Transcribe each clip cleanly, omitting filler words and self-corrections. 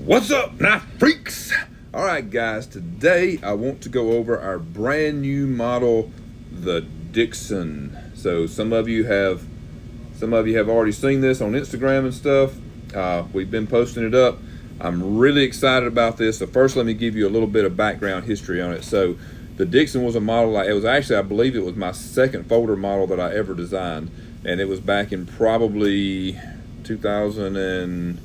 What's up, knife freaks? All right, guys, today I want to go over our brand new model, the Dixon. So some of you have already seen this on Instagram and stuff. We've been posting it up. I'm really excited about this. So first, let me give you a little bit of background history on it. So the Dixon was a model, it was actually, I believe it was my second folder model that I ever designed. And it was back in probably 2000 and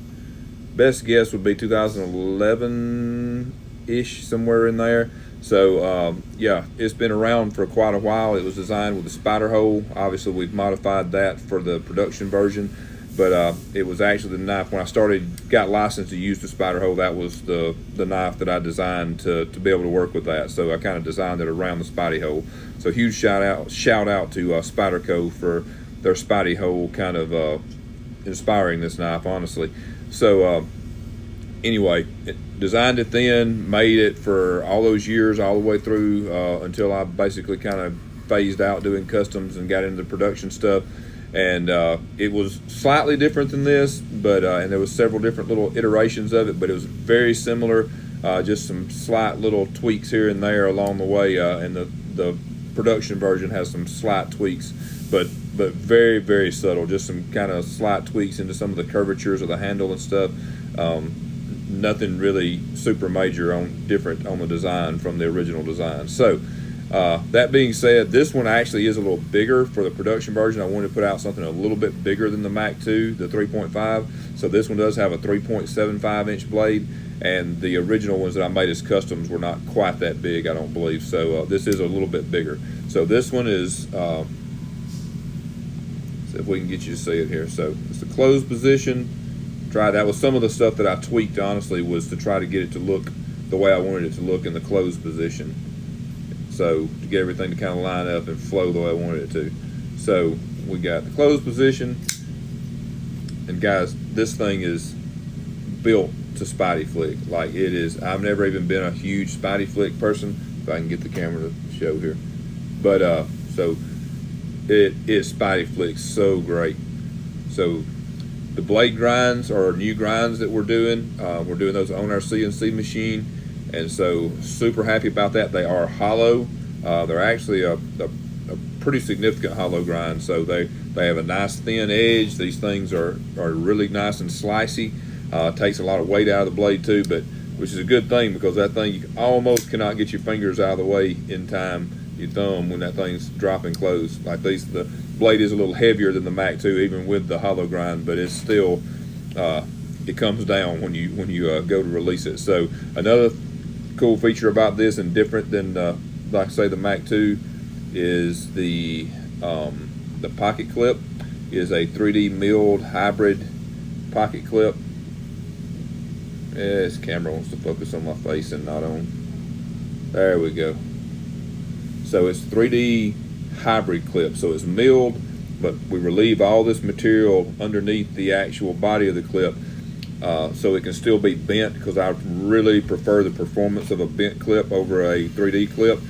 best guess would be 2011-ish, somewhere in there. So yeah, it's been around for quite a while. It was designed with a spider hole. Obviously we've modified that for the production version, but it was actually the knife when I got licensed to use the spider hole. That was the knife that I designed to be able to work with that. So I kind of designed it around the spidey hole. So huge shout out to Spyderco for their spidey hole kind of inspiring this knife, honestly. So anyway, designed it then, made it for all those years, all the way through until I basically kind of phased out doing customs and got into the production stuff. And it was slightly different than this, but and there was several different little iterations of it, but it was very similar, just some slight little tweaks here and there along the way, and the production version has some slight tweaks, but very, very subtle, just some kind of slight tweaks into some of the curvatures of the handle and stuff. Nothing really super major different on the design from the original design. So that being said, this one actually is a little bigger for the production version. I wanted to put out something a little bit bigger than the Mac 2, the 3.5. So this one does have a 3.75 inch blade, and the original ones that I made as customs were not quite that big, I don't believe. So this is a little bit bigger. So this one is, see if we can get you to see it here. So it's the closed position. That was some of the stuff that I tweaked, honestly, was to try to get it to look the way I wanted it to look in the closed position. So to get everything to kind of line up and flow the way I wanted it to. So we got the closed position, and guys, this thing is built to Spidey flick. Like, it is. I've never even been a huge Spidey flick person, if I can get the camera to show here. But so it Spidey flicks so great. So the blade grinds are new grinds that we're doing. We're doing those on our CNC machine, and so super happy about that. They are hollow. They're actually a pretty significant hollow grind. So they have a nice thin edge. These things are really nice and slicey. Takes a lot of weight out of the blade too, which is a good thing, because that thing, you almost cannot get your fingers out of the way in time, your thumb, when that thing's dropping close. Like these, the blade is a little heavier than the Mac 2, even with the hollow grind, but it's still, it comes down when you go to release it. So another cool feature about this, and different than like I say the Mac 2, is the pocket clip is a 3D milled hybrid pocket clip. This camera wants to focus on my face and not on. There we go. So it's 3D hybrid clip. So it's milled, but we relieve all this material underneath the actual body of the clip, so it can still be bent, because I really prefer the performance of a bent clip over a 3D clip.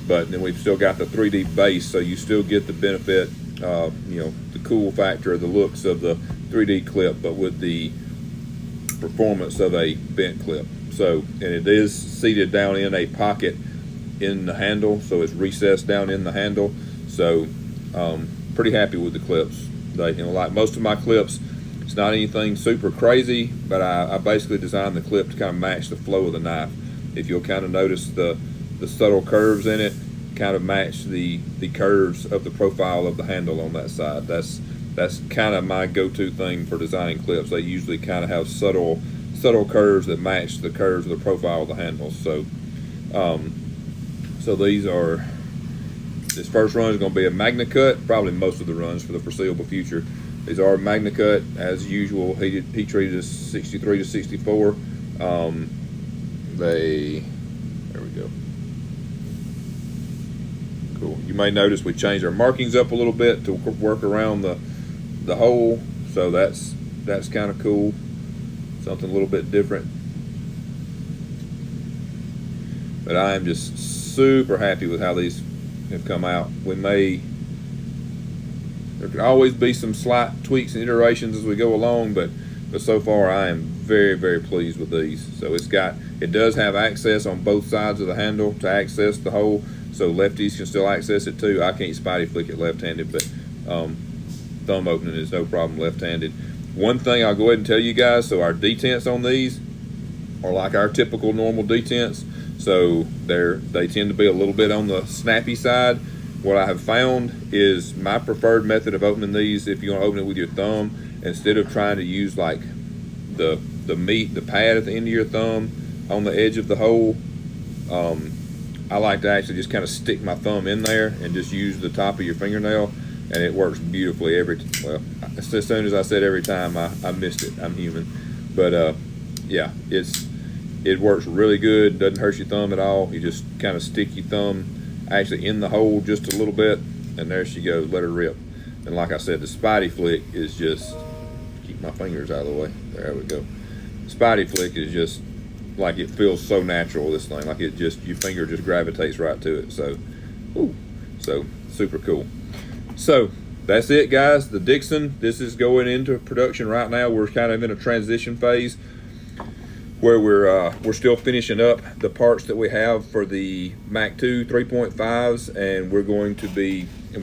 But then we've still got the 3D base, so you still get the benefit, the cool factor of the looks of the 3D clip, but with the performance of a bent clip. So, and it is seated down in a pocket in the handle, so it's recessed down in the handle. So pretty happy with the clips. Like most of my clips, it's not anything super crazy, but I basically designed the clip to kind of match the flow of the knife. If you'll kind of notice the subtle curves in it, kind of match the curves of the profile of the handle on that side. That's kind of my go-to thing for designing clips. They usually kind of have subtle curves that match the curves of the profile of the handles. So so this first run is going to be a Magna Cut, probably most of the runs for the foreseeable future. These are Magna Cut, as usual, heat treated as 63 to 64. There we go. Cool. You may notice we changed our markings up a little bit to work around the hole, so that's kind of cool. Something a little bit different. But I am just super happy with how these have come out. There could always be some slight tweaks and iterations as we go along, but so far I am very, very pleased with these. So it does have access on both sides of the handle to access the hole, so lefties can still access it too. I can't spidey flick it left-handed, but thumb opening is no problem left-handed. One thing I'll go ahead and tell you guys, so our detents on these are like our typical normal detents. So they tend to be a little bit on the snappy side. What I have found is my preferred method of opening these, if you want to open it with your thumb, instead of trying to use like the pad at the end of your thumb on the edge of the hole, I like to actually just kind of stick my thumb in there and just use the top of your fingernail, and it works beautifully well, as soon as I said every time, I missed it. I'm human. But yeah, it works really good. Doesn't hurt your thumb at all. You just kind of stick your thumb actually in the hole just a little bit, and there she goes. Let her rip. And like I said, the spidey flick is just, keep my fingers out of the way. There we go. Spidey flick is just like, it feels so natural, this thing. Like your finger just gravitates right to it. So, ooh, so super cool. So that's it, guys. The Dixon, this is going into production right now. We're kind of in a transition phase where we're still finishing up the parts that we have for the Mac 2 3.5s, and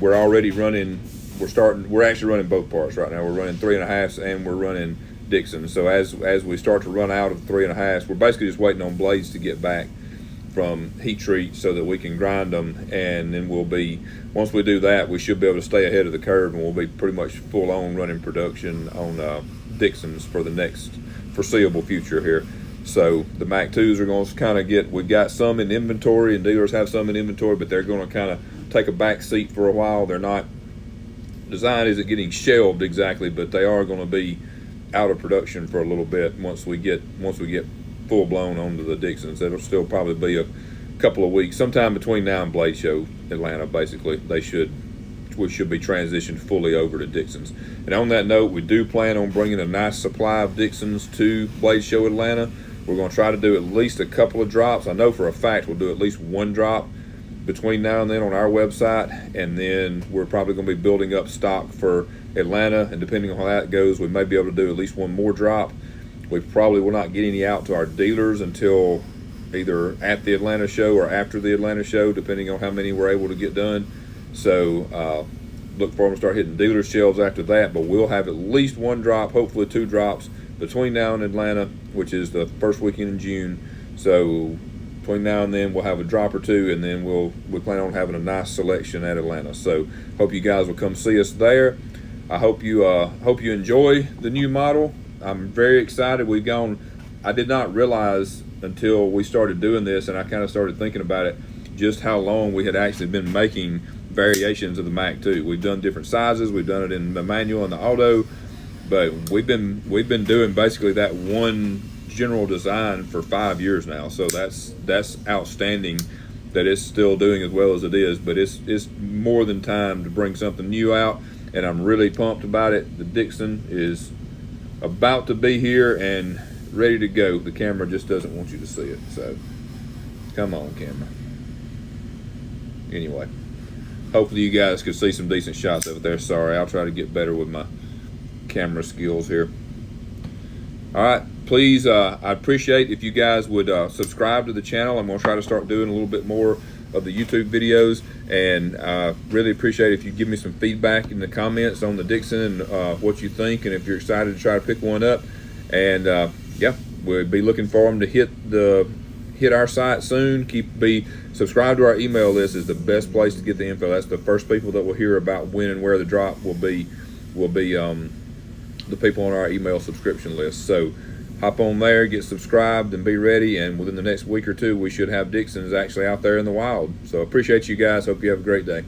we're already running. We're actually running both parts right now. We're running 3.5s and we're running Dixon. So as we start to run out of 3.5s, we're basically just waiting on blades to get back from heat treat so that we can grind them, and then once we do that, we should be able to stay ahead of the curve, and we'll be pretty much full on running production on Dixons for the next foreseeable future here. So the Mac 2s are going to kind of we've got some in inventory, and dealers have some in inventory, but they're going to kind of take a back seat for a while. They're not, design isn't getting shelved exactly, but they are going to be out of production for a little bit once we get full blown onto the Dixons. It'll still probably be a couple of weeks, sometime between now and Blade Show Atlanta. Basically, we should be transitioned fully over to Dixons. And on that note, we do plan on bringing a nice supply of Dixons to Blade Show Atlanta. We're going to try to do at least a couple of drops. I know for a fact we'll do at least one drop between now and then on our website, and then we're probably going to be building up stock for Atlanta, and depending on how that goes, we may be able to do at least one more drop. We probably will not get any out to our dealers until either at the Atlanta show or after the Atlanta show, depending on how many we're able to get done. So look for them to start hitting dealer shelves after that, but we'll have at least one drop, hopefully two drops between now and Atlanta, which is the first weekend in June. So between now and then, we'll have a drop or two, and then we plan on having a nice selection at Atlanta. So hope you guys will come see us there. I hope you enjoy the new model. I'm very excited. I did not realize until we started doing this, and I kind of started thinking about it, just how long we had actually been making variations of the Mac 2. We've done different sizes. We've done it in the manual and the auto, but we've been doing basically that one general design for 5 years now. So that's outstanding that it's still doing as well as it is. But it's more than time to bring something new out, and I'm really pumped about it. The Dixon is about to be here and ready to go. The camera just doesn't want you to see it, so come on, camera. Anyway, hopefully you guys could see some decent shots of it there. Sorry, I'll try to get better with my camera skills here. All right, please, I appreciate if you guys would subscribe to the channel. I'm going to try to start doing a little bit more of the YouTube videos, and really appreciate if you give me some feedback in the comments on the Dixon and what you think, and if you're excited to try to pick one up. And yeah, we'll be looking for them to hit our site soon. Be subscribed to our email list. Is the best place to get the info. That's the first people that will hear about when and where the drop will be the people on our email subscription list. So hop on there, get subscribed, and be ready, and within the next week or two we should have Dixons actually out there in the wild. So appreciate you guys. Hope you have a great day.